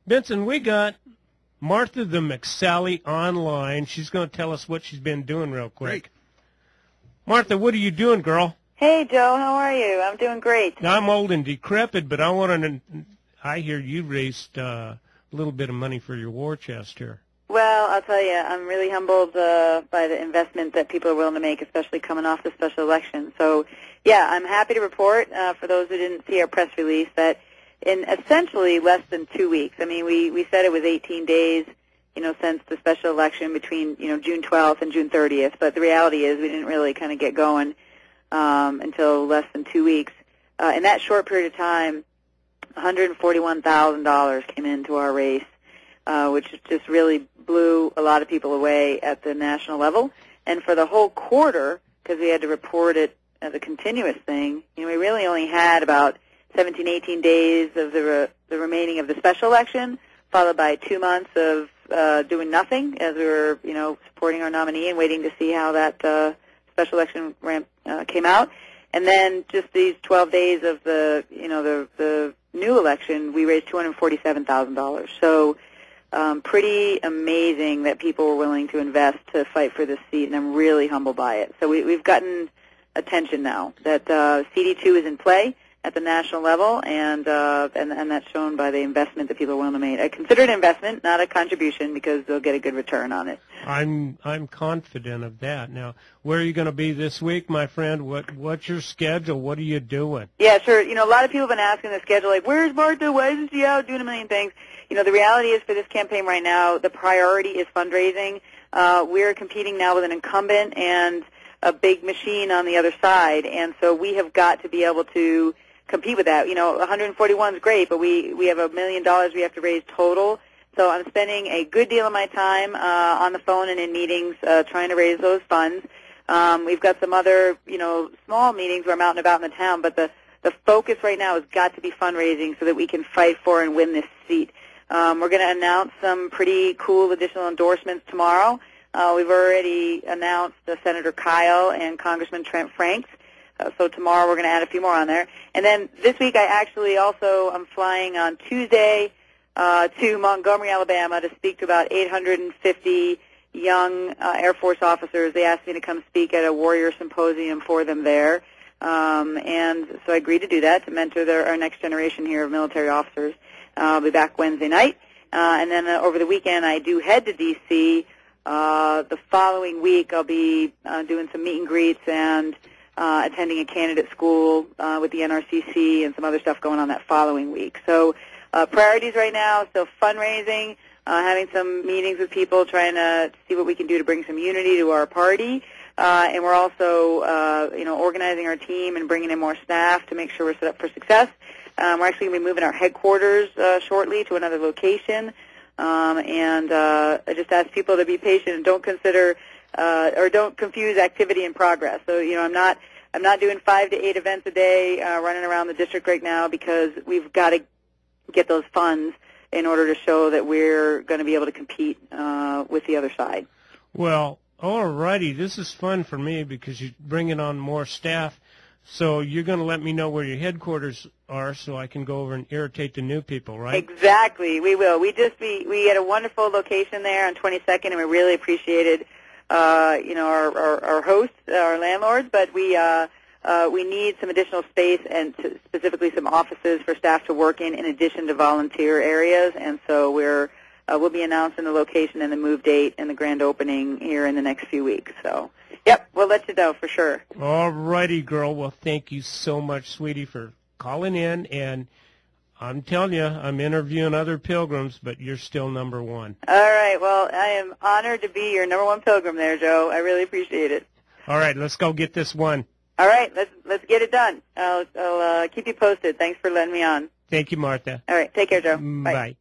Benson, we got Martha the McSally online. She's going to tell us what she's been doing real quick. Great. Martha, what are you doing, girl? Hey, Joe. How are you? I'm doing great. I'm old and decrepit, but I hear you raised a little bit of money for your war chest here. Well, I'll tell you, I'm really humbled by the investment that people are willing to make, especially coming off the special election. So, yeah, I'm happy to report, for those who didn't see our press release, that in essentially less than 2 weeks, I mean, we said it was 18 days, since the special election between, June 12th and June 30th, but the reality is we didn't really kind of get going until less than 2 weeks. In that short period of time, $141,000 came into our race, which just really blew a lot of people away at the national level. And for the whole quarter, because we had to report it as a continuous thing, we really only had about 17, 18 days of the remaining of the special election, followed by 2 months of doing nothing as we were, supporting our nominee and waiting to see how that special election ramp came out. And then just these 12 days of the new election, we raised $247,000. So pretty amazing that people were willing to invest to fight for this seat, and I'm really humbled by it. So we've gotten attention now that CD2 is in play at the national level, and that's shown by the investment that people are willing to make. I consider it an investment, not a contribution, because they'll get a good return on it. I'm confident of that. Now, where are you going to be this week, my friend? What's your schedule? What are you doing? Yeah, sure. A lot of people have been asking the schedule, like, where's Martha? Why isn't she out doing a million things? The reality is for this campaign right now, the priority is fundraising. We're competing now with an incumbent and a big machine on the other side, and so we have got to be able to compete with that. 141 is great, but we have $1 million we have to raise total. So I'm spending a good deal of my time on the phone and in meetings trying to raise those funds. We've got some other, small meetings where I'm out and about in the town, but the focus right now has got to be fundraising so that we can fight for and win this seat. We're going to announce some pretty cool additional endorsements tomorrow. We've already announced Senator Kyle and Congressman Trent Franks. So tomorrow we're going to add a few more on there. And then this week I'm flying on Tuesday to Montgomery, Alabama to speak to about 850 young Air Force officers. They asked me to come speak at a warrior symposium for them there. And so I agreed to do that, to mentor our next generation here of military officers. I'll be back Wednesday night. And then over the weekend I do head to D.C. The following week I'll be doing some meet and greets and attending a candidate school with the NRCC and some other stuff going on that following week. So priorities right now, still fundraising, having some meetings with people, trying to see what we can do to bring some unity to our party. And we're also, organizing our team and bringing in more staff to make sure we're set up for success. We're actually going to be moving our headquarters shortly to another location. I just ask people to be patient and don't consider or don't confuse activity and progress. So, I'm not doing 5 to 8 events a day running around the district right now, because we've got to get those funds in order to show that we're going to be able to compete with the other side. Well, all righty. This is fun for me because you're bringing on more staff. So you're going to let me know where your headquarters are so I can go over and irritate the new people, right? Exactly. We will. We had a wonderful location there on 22nd, and we really appreciated our hosts, our landlords, but we need some additional space and specifically some offices for staff to work in addition to volunteer areas, and so we'll be announcing the location and the move date and the grand opening here in the next few weeks. So, yep, we'll let you know for sure. All righty, girl. Well, thank you so much, sweetie, for calling in, and I'm telling you, I'm interviewing other pilgrims, but you're still number one. All right. Well, I am honored to be your number one pilgrim there, Joe. I really appreciate it. All right. Let's go get this one. All right. Let's get it done. I'll keep you posted. Thanks for letting me on. Thank you, Martha. All right. Take care, Joe. Bye.